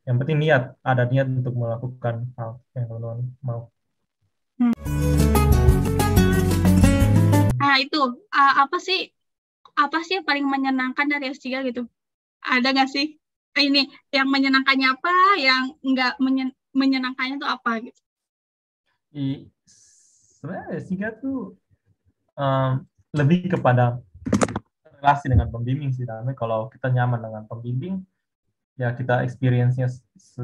Yang penting ada niat untuk melakukan hal yang teman-teman mau. Nah itu apa sih yang paling menyenangkan dari S3 gitu? Ada nggak sih? Ini yang menyenangkannya apa, yang nggak menyenangkannya tuh apa gitu? Sebenarnya S3 tuh lebih kepada relasi dengan pembimbing sih. Tapi kalau kita nyaman dengan pembimbing, ya kita experience-nya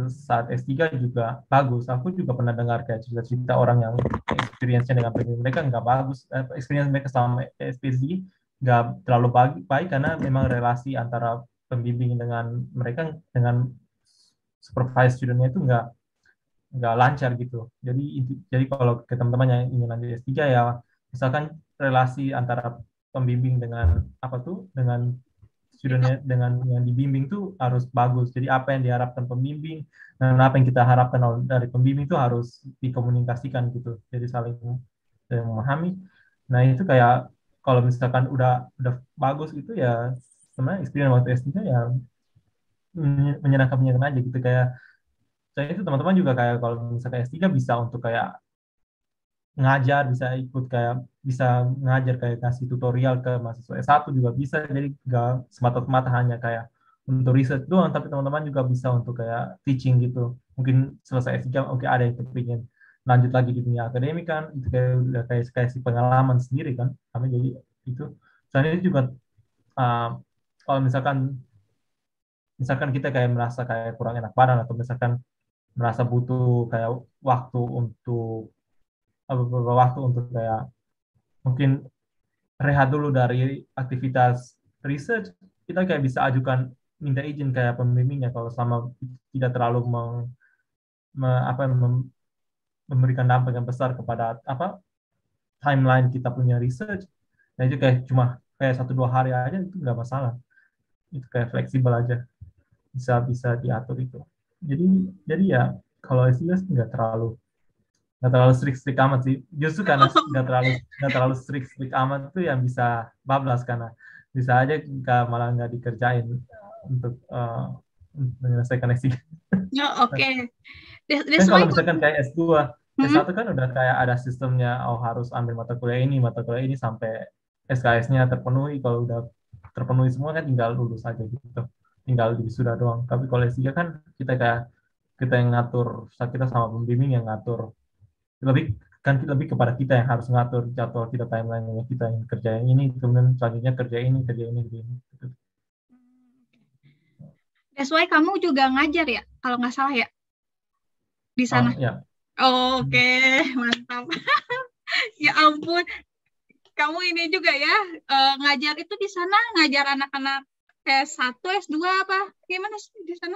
saat S3 juga bagus. Aku juga pernah dengar kayak cerita-cerita orang yang experience-nya dengan pembimbing mereka nggak bagus. Experience mereka sama SPSG nggak terlalu baik karena memang relasi antara pembimbing dengan mereka dengan supervised student-nya itu nggak lancar gitu. Jadi kalau ke teman-teman yang ingin lanjut S3 ya misalkan relasi antara pembimbing dengan apa tuh dengan studentnya dengan yang dibimbing tuh harus bagus. Jadi apa yang diharapkan pembimbing dan apa yang kita harapkan dari pembimbing itu harus dikomunikasikan gitu. Jadi saling memahami. Nah itu kayak kalau misalkan udah bagus itu ya sebenarnya experience waktu S3 ya menyenangkan aja gitu kayak saya itu teman-teman juga kayak kalau misalkan S3 bisa untuk kayak ngajar, bisa ikut kayak bisa ngajar kayak kasih tutorial ke mahasiswa S1 juga bisa. Jadi nggak semata-mata hanya kayak untuk riset doang, tapi teman-teman juga bisa untuk kayak teaching gitu. Mungkin selesai S3, oke ada yang kepingin lanjut lagi di dunia akademik kan, itu kayak udah kayak si pengalaman sendiri kan. Kami jadi itu. Selain itu juga uh, kalau misalkan kita kayak merasa kayak kurang enak badan atau misalkan merasa butuh kayak waktu untuk beberapa waktu untuk kayak mungkin rehat dulu dari aktivitas research, kita kayak bisa ajukan minta izin kayak pembimbingnya kalau selama tidak terlalu apa, memberikan dampak yang besar kepada apa timeline kita punya research. Nah itu kayak cuma kayak 1-2 hari aja itu nggak masalah. Itu kayak fleksibel aja, bisa bisa diatur itu. Jadi ya kalau SES nggak terlalu strict amat sih. Justru karena nggak terlalu strict amat tuh yang bisa bablas karena bisa aja malah nggak dikerjain untuk menyelesaikan S3. Ya oke. Kan That's kalau why. misalkan kayak S2, Hmm? S1 kan udah kayak ada sistemnya, oh harus ambil mata kuliah ini sampai SKS-nya terpenuhi. Kalau udah terpenuhi semua kan tinggal lulus aja gitu. Tinggal di wisuda doang. Tapi kalau S3 kan kita yang ngatur, kita sama pembimbing yang ngatur lebih lebih kepada kita yang harus ngatur jadwal kita timeline kita yang kerja yang ini kemudian selanjutnya kerja ini gitu. That's why kamu juga ngajar ya, kalau nggak salah ya, di sana. Ya. Oke, mantap. Ya ampun, kamu ini juga ya, ngajar itu di sana, ngajar anak-anak S1, S2 apa? Gimana sih di sana?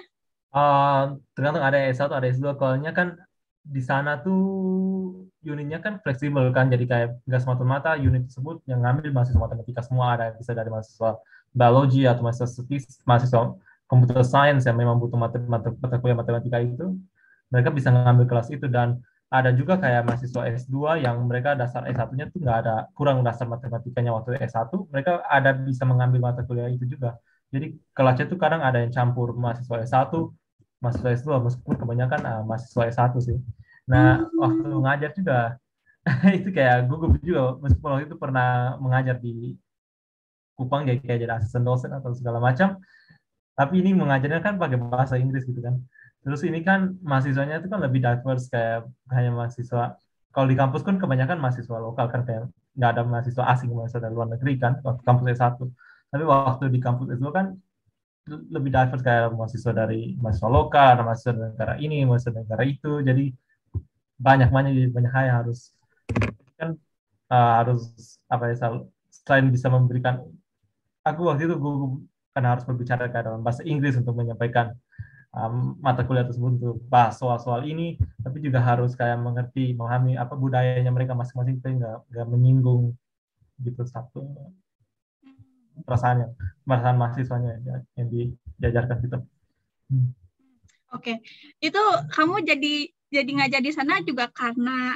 Tergantung ada S1 ada S2 kalau kan di sana tuh unitnya kan fleksibel kan jadi kayak nggak semata-mata unit tersebut yang ngambil mahasiswa matematika semua ada bisa dari mahasiswa biologi atau mahasiswa computer science yang memang butuh mata kuliah matematika itu mereka bisa ngambil kelas itu dan ada juga kayak mahasiswa S2 yang mereka dasar S1-nya tuh nggak ada kurang dasar matematikanya waktu S1 mereka ada bisa mengambil mata kuliah itu juga jadi kelasnya tuh kadang ada yang campur mahasiswa S1 mahasiswa S2 meskipun kebanyakan mahasiswa S1 sih. Nah, waktu Hmm. ngajar juga itu kayak gugup juga meskipun waktu itu pernah mengajar di Kupang kayak jadi asisten dosen atau segala macam, tapi ini mengajarnya kan pakai bahasa Inggris gitu kan. Terus ini kan mahasiswanya itu kan lebih diverse kayak hanya mahasiswa kalau di kampus kan kebanyakan mahasiswa lokal kan kayak nggak ada mahasiswa asing mahasiswa dari luar negeri kan waktu kampus S1. Tapi waktu di kampus S2 kan lebih diverse kayak mahasiswa dari mahasiswa lokal, ada mahasiswa dari negara ini, mahasiswa dari negara itu. Jadi banyak hal yang kan harus apa ya selain bisa memberikan aku waktu itu gue kan harus berbicara kayak dalam bahasa Inggris untuk menyampaikan mata kuliah tersebut untuk bahas soal-soal ini, tapi juga harus kayak mengerti, memahami apa budayanya mereka masing-masing, tapi nggak menyinggung gitu satu perasaan mahasiswanya yang diajarkan gitu. Oke, itu kamu jadi ngajar di sana juga karena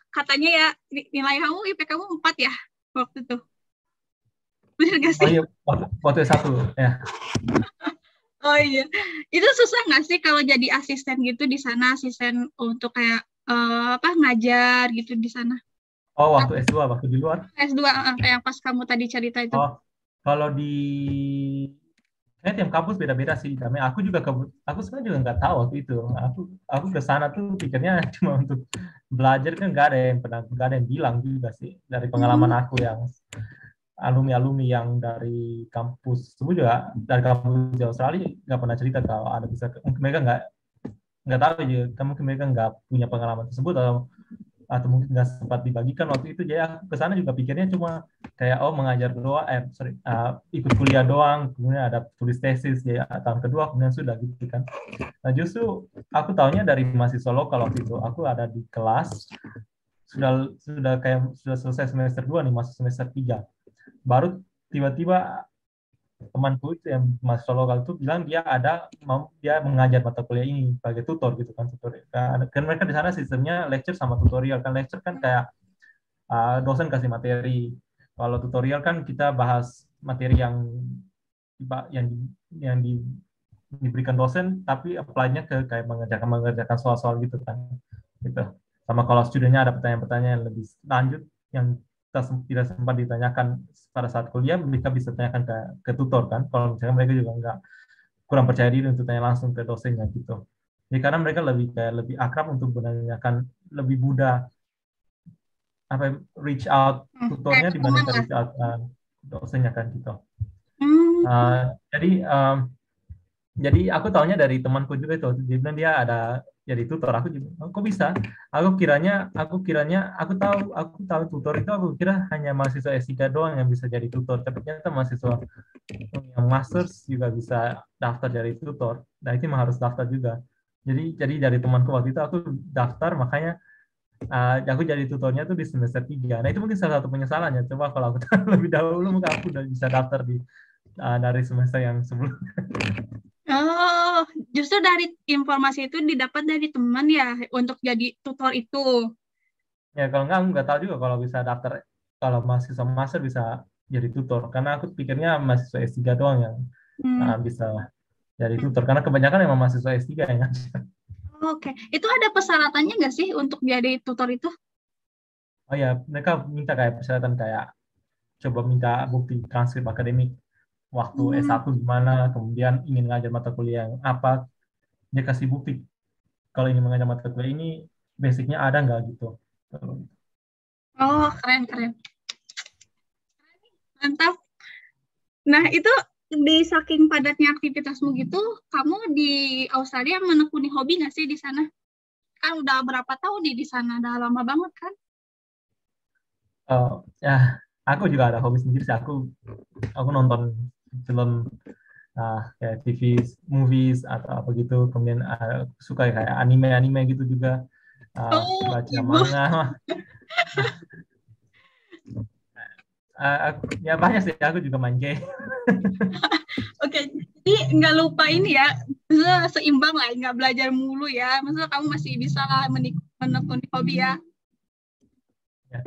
katanya ya nilai kamu IP kamu 4 ya waktu itu. Benar gak Oh sih? iya, waktu S1 ya. Oh iya, itu susah nggak sih kalau jadi asisten gitu di sana, asisten untuk kayak apa ngajar gitu di sana? Oh, waktu S2, waktu di luar. S2 kayak pas kamu tadi cerita itu. Oh, kalau di tiap kampus beda-beda sih. Kami, aku sebenarnya juga nggak tahu waktu itu. Aku ke sana tuh pikirnya cuma untuk belajar, kan nggak ada yang bilang juga sih dari pengalaman Hmm. aku yang alumni-alumni yang dari kampus tersebut juga dari kampus di Australia nggak pernah cerita kalau ada bisa, mungkin mereka nggak tahu juga, mungkin mereka nggak punya pengalaman tersebut, atau mungkin nggak sempat dibagikan waktu itu. Jadi aku ke sana juga pikirnya cuma kayak oh mengajar doang, ikut kuliah doang, kemudian ada tulis tesis ya tahun kedua, kemudian sudah gitu kan. Nah justru aku tahunya dari mahasiswa lokal waktu itu, aku ada di kelas sudah selesai semester 2 nih, masuk semester 3, baru tiba-tiba temanku itu yang mahasiswa lokal itu bilang dia mengajar mata kuliah ini sebagai tutor gitu kan, tutorial kan mereka di sana sistemnya lecture sama tutorial. Kan lecture kan kayak dosen kasih materi, kalau tutorial kan kita bahas materi yang yang diberikan dosen tapi apply-nya ke kayak mengerjakan soal-soal gitu kan, gitu. Sama kalau studennya ada pertanyaan-pertanyaan yang lebih lanjut yang tidak sempat ditanyakan pada saat kuliah, mereka bisa tanyakan ke tutor kan, kalau misalnya mereka juga nggak kurang percaya diri untuk tanya langsung ke dosennya gitu. Jadi karena mereka lebih akrab untuk menanyakan, lebih mudah reach out Kayak tutornya ke teman dibandingkan lah. reach out dosennya kan gitu. Hmm. Jadi aku tahunya dari temanku juga itu, dia bilang dia ada jadi tutor. Aku juga, oh, kok bisa? Aku tahu tutor itu, aku kira hanya mahasiswa S3 doang yang bisa jadi tutor. Tapi ternyata mahasiswa yang masters juga bisa daftar jadi tutor. Nah itu mah harus daftar juga. Jadi dari temanku waktu itu aku daftar, makanya aku jadi tutornya tuh di semester 3. Nah itu mungkin salah satu penyesalannya. Coba kalau aku tahu lebih dahulu, mungkin aku udah bisa daftar dari semester yang sebelumnya. Oh, justru dari informasi itu didapat dari teman ya untuk jadi tutor itu. Ya kalau nggak, aku nggak tahu juga kalau bisa daftar, kalau mahasiswa master bisa jadi tutor. Karena aku pikirnya mahasiswa S3 doang yang Hmm. bisa jadi tutor. Karena kebanyakan emang mahasiswa S3 yang ngajar. Oke, itu ada persyaratannya nggak sih untuk jadi tutor itu? Oh ya, mereka minta kayak persyaratan kayak coba minta bukti transkrip akademik waktu Hmm. S1 gimana, kemudian ingin ngajar mata kuliah yang apa, dia kasih bukti kalau ingin mengajar mata kuliah ini basicnya ada nggak gitu. Oh, keren keren, mantap. Nah, itu di saking padatnya aktivitasmu gitu, kamu di Australia menekuni hobi nggak sih di sana? Kan udah berapa tahun di sana, udah lama banget kan? Ya, aku juga ada hobi sendiri sih. Aku nonton film, kayak TV, movies atau apa gitu. Kemudian suka kayak anime-anime gitu juga. Oh, Baca ibu. manga. Ya banyak sih. Aku juga main game. Oke, jadi nggak lupa ini ya, maksudnya seimbang lah, nggak belajar mulu ya. Maksudnya kamu masih bisa lah menekuni hobi ya. Ya,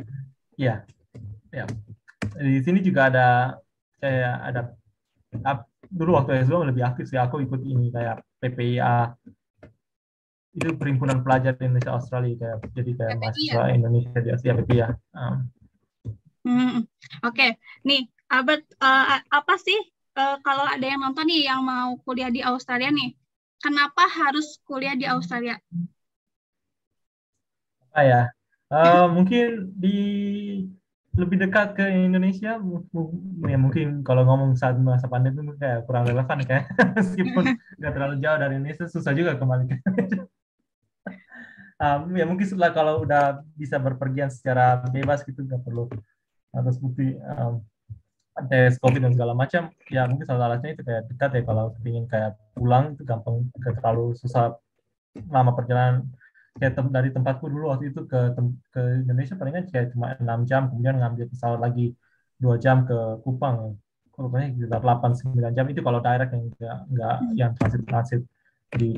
iya, ya. Di sini juga kayak ada dulu waktu S2 lebih aktif sih. Aku ikut ini kayak PPIA, itu perhimpunan pelajar Indonesia Australia, jadi kayak PPI ya. mahasiswa Indonesia di Asia PPIA. Oke, nih Albert, apa sih kalau ada yang nonton nih yang mau kuliah di Australia nih, kenapa harus kuliah di Australia? Ya, mungkin lebih dekat ke Indonesia, ya mungkin kalau ngomong saat masa pandemi mungkin kayak kurang relevan kayak meskipun nggak terlalu jauh dari Indonesia, susah juga kembali ke ya mungkin setelah kalau udah bisa berpergian secara bebas gitu, nggak perlu harus bukti tes COVID dan segala macam. Ya mungkin salah satunya itu kayak dekat ya, kalau ingin kayak pulang itu gampang, nggak terlalu susah lama perjalanan. Kayak dari tempatku dulu waktu itu ke Indonesia palingan kayak cuma 6 jam, kemudian ngambil pesawat lagi 2 jam ke Kupang. Rupanya sekitar 8-9 jam itu kalau direct, yang nggak Hmm. yang transit di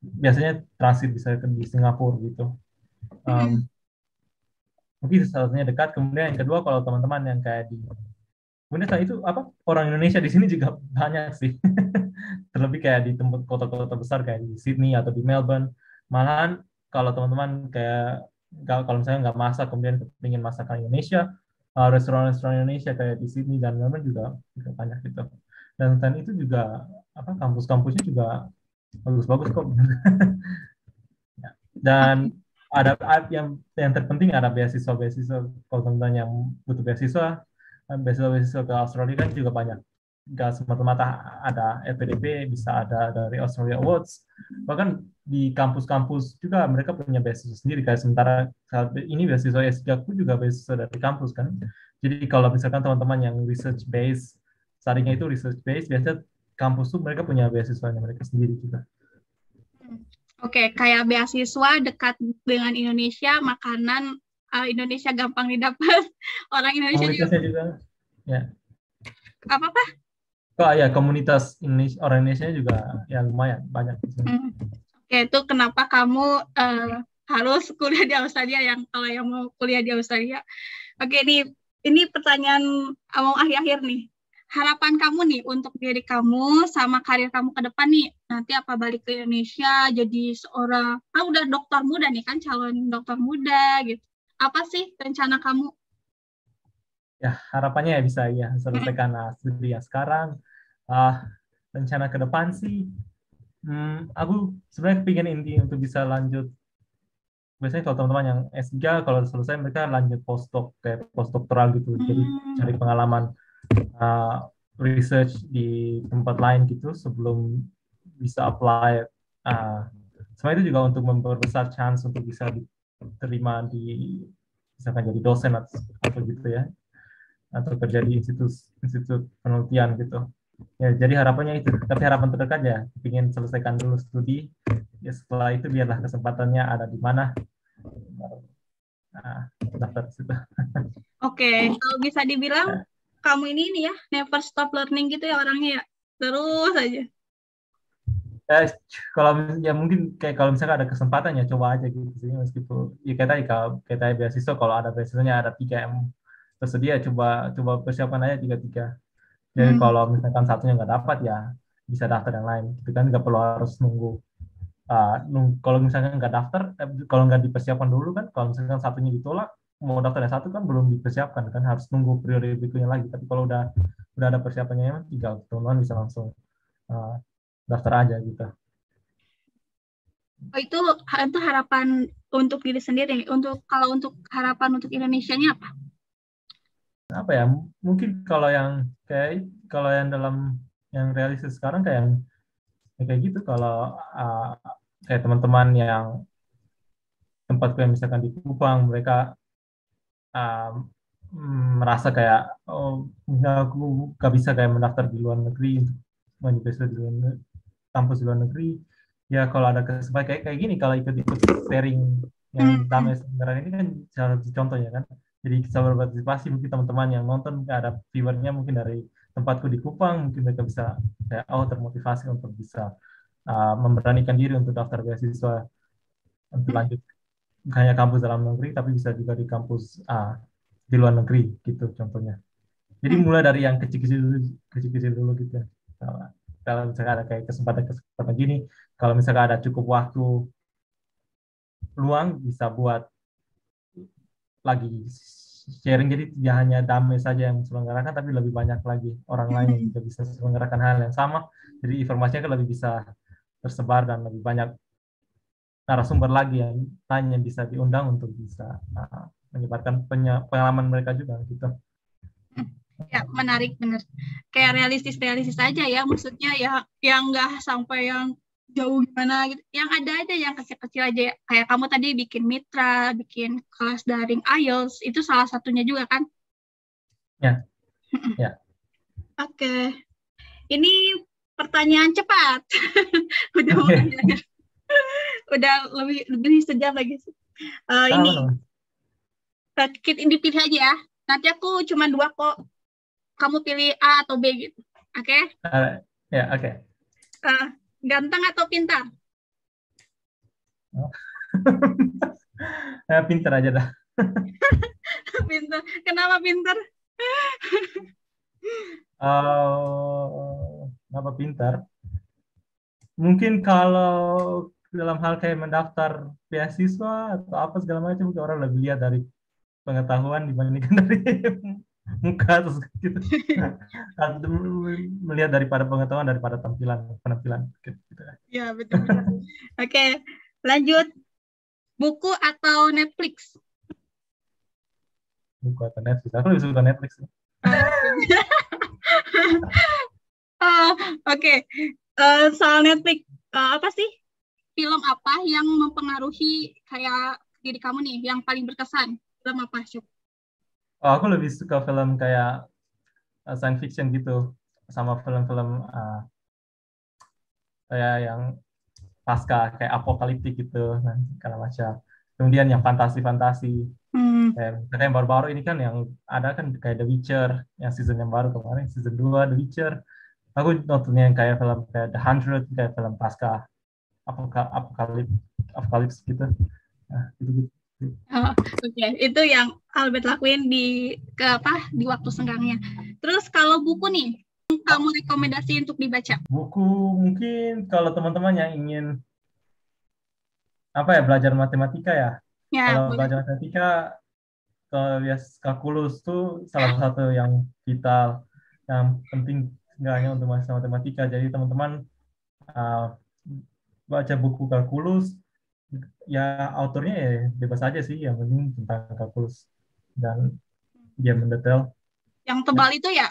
biasanya transit bisa di Singapura gitu. Hmm. Mungkin salah satunya dekat. Kemudian yang kedua, kalau teman-teman yang kayak Kemudian selain itu apa orang Indonesia di sini juga banyak sih. Terlebih kayak di tempat kota-kota besar kayak di Sydney atau di Melbourne. Malahan kalau teman-teman kayak kalau misalnya nggak masak kemudian ingin masakan Indonesia, restoran-restoran Indonesia kayak di Sydney dan Melbourne juga banyak gitu. Dan selain itu juga apa kampus-kampusnya juga bagus-bagus kok. Ya. Dan Oke. ada yang terpenting ada beasiswa-beasiswa kalau teman-teman yang butuh beasiswa, beasiswa-beasiswa ke Australia kan juga banyak. Gak semata-mata ada FPDP, bisa ada dari Australia Awards. Bahkan di kampus-kampus juga mereka punya beasiswa sendiri. Kayak sementara saat ini beasiswa S3 aku juga beasiswa dari kampus kan. Jadi kalau misalkan teman-teman yang research base, tadinya itu research base, biasanya kampus tuh mereka punya beasiswanya mereka sendiri juga. Oke, kayak beasiswa dekat dengan Indonesia, makanan Indonesia gampang didapat. Orang Indonesia juga Komunitasnya juga, ya. apa-apa? Oh ya, komunitas Indonesia, orang Indonesia juga ya lumayan banyak di sini. Oke, itu kenapa kamu harus kuliah di Australia yang kalau yang mau kuliah di Australia. Oke, ini pertanyaan mau akhir-akhir nih. Harapan kamu nih untuk diri kamu sama karir kamu ke depan nih. Nanti apa balik ke Indonesia jadi seorang, udah dokter muda nih kan, calon dokter muda gitu. Apa sih rencana kamu? Ya harapannya ya bisa ya selesaikan studi yang sekarang. Ah, rencana ke depan sih, aku sebenarnya pengen inti untuk bisa lanjut. Biasanya kalau teman-teman yang S3 kalau selesai mereka lanjut postdoc kayak postdoktoral gitu. Jadi cari pengalaman research di tempat lain gitu sebelum bisa apply. Semua itu juga untuk memperbesar chance untuk bisa diterima di misalkan jadi dosen atau gitu ya, atau kerja di institut penelitian gitu. Ya, jadi harapannya itu. Tapi harapan terdekat ya, ingin selesaikan dulu studi. Ya, setelah itu biarlah kesempatannya ada di mana. Nah, daftar di situ. Oke, kalau bisa dibilang Nah, kamu ini ya, never stop learning gitu ya orangnya ya. Terus aja. ya, kalau ya mungkin kayak kalau misalnya ada kesempatan ya coba aja gitu sih meskipun ya kayak tadi kalau kayak tadi beasiswa kalau ada beasiswanya ada 3 yang tersedia coba coba persiapkan aja 3-3. Jadi kalau misalkan satunya nggak dapat ya bisa daftar yang lain. Itu kan nggak perlu harus nunggu. Kalau misalkan nggak daftar, kalau nggak dipersiapkan dulu kan, kalau misalkan satunya ditolak, mau daftar yang satu kan belum dipersiapkan kan, harus nunggu periode berikutnya lagi. Tapi kalau udah ada persiapannya, tinggal teman-teman bisa langsung uh, daftar aja gitu. Oh, itu harapan untuk diri sendiri. Kalau untuk harapan untuk Indonesianya apa? Apa ya? Mungkin kalau yang dalam yang realistis sekarang kayak gitu. Kalau kayak teman-teman yang tempatku yang misalkan di Kupang, mereka um, merasa kayak oh enggak, aku gak bisa kayak mendaftar di luar negeri untuk universitas di luar kampus di luar negeri. Ya kalau ada kesempatan kayak gini, kalau ikut-ikut sharing yang damai sebenarnya ini kan salah satu contohnya kan. Jadi bisa berpartisipasi, mungkin teman-teman yang nonton ada viewernya mungkin dari tempatku di Kupang, mungkin mereka bisa kayak termotivasi untuk bisa memberanikan diri untuk daftar beasiswa untuk lanjut bukan hanya kampus dalam negeri tapi bisa juga di kampus di luar negeri gitu contohnya. Jadi mulai dari yang kecil-kecil dulu gitu. Kalau misalnya ada kayak kesempatan gini, kalau misalnya ada cukup waktu luang bisa buat lagi sharing. Jadi tidak hanya damai saja yang selenggarakan tapi lebih banyak lagi orang lain yang juga bisa selenggarakan hal yang sama. Jadi informasinya kan lebih bisa tersebar dan lebih banyak narasumber lagi yang lain yang bisa diundang untuk bisa menyebarkan pengalaman mereka juga gitu. Ya, menarik bener. Kayak realistis aja ya, maksudnya ya yang nggak sampai yang jauh gimana gitu. Yang ada aja yang kecil-kecil aja ya. Kayak kamu tadi bikin mitra, bikin kelas daring IELTS, itu salah satunya juga kan? Ya, ya. Oke. Ini pertanyaan cepat. Udah mau nanya. Udah lebih sejam lagi. Ini dipilih aja ya. Nanti aku cuma 2 kok. Kamu pilih A atau B gitu. Oke? Ya, oke. Ganteng atau pintar? Pintar aja dah. Pintar. Kenapa pintar? Apa pintar? Mungkin kalau dalam hal kayak mendaftar beasiswa atau apa segala macam, mungkin orang lebih lihat dari pengetahuan dibandingkan dari muka atau gitu. Atau melihat daripada pengetahuan daripada penampilan gitu. Ya, betul-betul. Oke, lanjut. Buku atau Netflix? Buku atau Netflix. Aku lebih suka Netflix. Oke. Soal Netflix, apa sih film apa yang mempengaruhi kayak diri kamu nih, yang paling berkesan? Film apa, Syuk? Oh, aku lebih suka film kayak science fiction gitu, sama film-film kayak yang pasca kayak apokaliptik gitu, nah, kalau macam. Kemudian yang fantasi-fantasi. Kayak yang baru-baru ini kan yang ada kan kayak The Witcher, yang season yang baru kemarin, season 2 The Witcher. Aku nontonnya yang kayak film kayak The Hundred, kayak film pasca apokalips gitu. Nah, gitu-gitu. Oke. Itu yang Albert lakuin di waktu senggangnya. Terus kalau buku nih, kamu rekomendasi untuk dibaca? Buku mungkin kalau teman-teman yang ingin apa ya, belajar matematika ya. Ya, Kalau boleh. belajar matematika, kalkulus tuh salah satu yang vital, yang penting nggak hanya untuk mahasiswa matematika. Jadi teman-teman baca buku kalkulus, ya autornya ya bebas aja sih, yang penting tentang kalkulus dan dia mendetail. Yang tebal itu ya?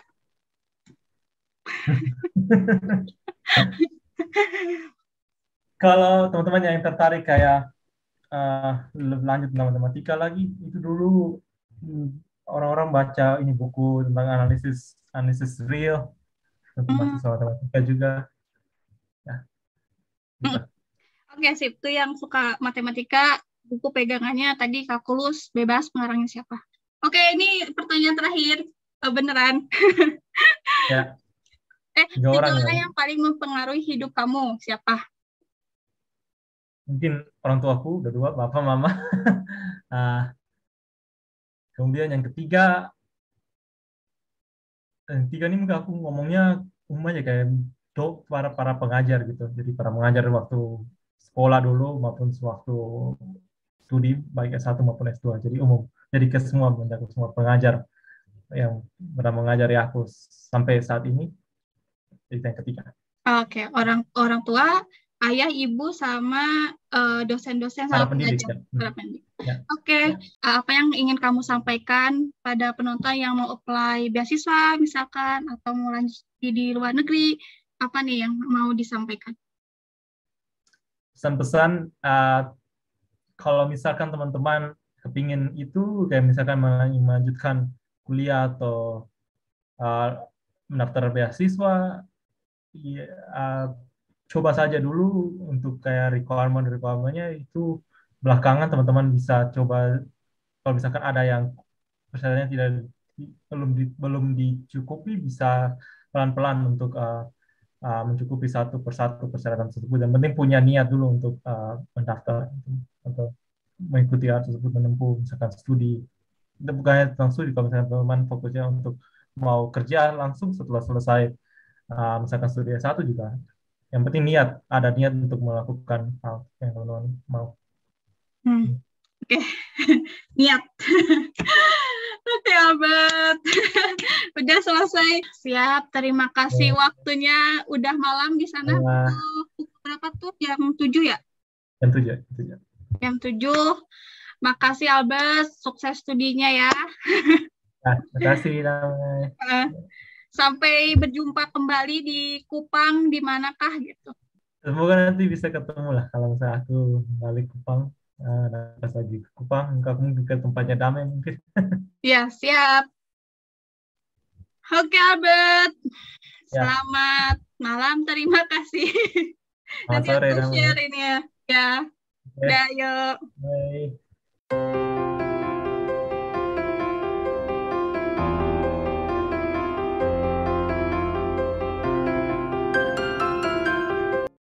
Kalau teman-teman yang tertarik kayak lanjut tentang matematika lagi, itu dulu orang-orang baca ini buku tentang analisis analisis real untuk mahasiswa matematika juga. Ya, gitu. Oke, sip. Itu yang suka matematika, buku pegangannya tadi kalkulus, bebas, pengarangnya siapa? Oke, ini pertanyaan terakhir. Beneran. Ya. Tiga orang yang paling mempengaruhi hidup kamu, siapa? Mungkin orang tuaku, udah dua, bapak, mama. Kemudian yang ketiga ini mungkin aku ngomongnya umum aja, kayak para pengajar gitu. Jadi para pengajar waktu sekolah dulu maupun waktu studi baik S1 maupun S2. Jadi umum. Jadi ke semua mencakup semua pengajar yang pernah mengajari aku sampai saat ini. Itu yang ketiga. Oke, orang tua, ayah, ibu, sama dosen-dosen sama pengajar. Ya. Oke, apa yang ingin kamu sampaikan pada penonton yang mau apply beasiswa misalkan, atau mau lanjut di luar negeri, apa nih yang mau disampaikan? Pesan-pesan, kalau misalkan teman-teman kepingin itu, kayak misalkan melanjutkan kuliah atau mendaftar beasiswa, coba saja dulu untuk kayak requirement-nya itu. Belakangan teman-teman bisa coba, kalau misalkan ada yang persyaratannya belum dicukupi, bisa pelan-pelan untuk mencukupi satu persatu persyaratan tersebut. Yang penting punya niat dulu untuk mendaftar atau mengikuti hal tersebut, menempuh misalkan studi. Itu bukannya tentang studi, kalau misalkan teman-teman fokusnya untuk mau kerja langsung setelah selesai misalkan studi S1 juga. Yang penting ada niat untuk melakukan hal yang teman-teman mau. Oke. Niat. Oke, Albert. Udah selesai. Siap, terima kasih waktunya. Udah malam di sana. Pukul berapa tuh? Jam 7 ya? Jam 7. Jam 7. Makasih Albert, sukses studinya ya. Terima kasih. Sampai berjumpa kembali di Kupang, di manakah gitu. Semoga nanti bisa ketemu lah kalau misalnya aku balik Kupang. Pas lagi ke Kupang, mungkin ke tempatnya damai mungkin. Ya, siap. Oke, Albert. Ya. Selamat malam, terima kasih. Selamat sore, nanti aku share ini ya. Ya. Udah, yuk.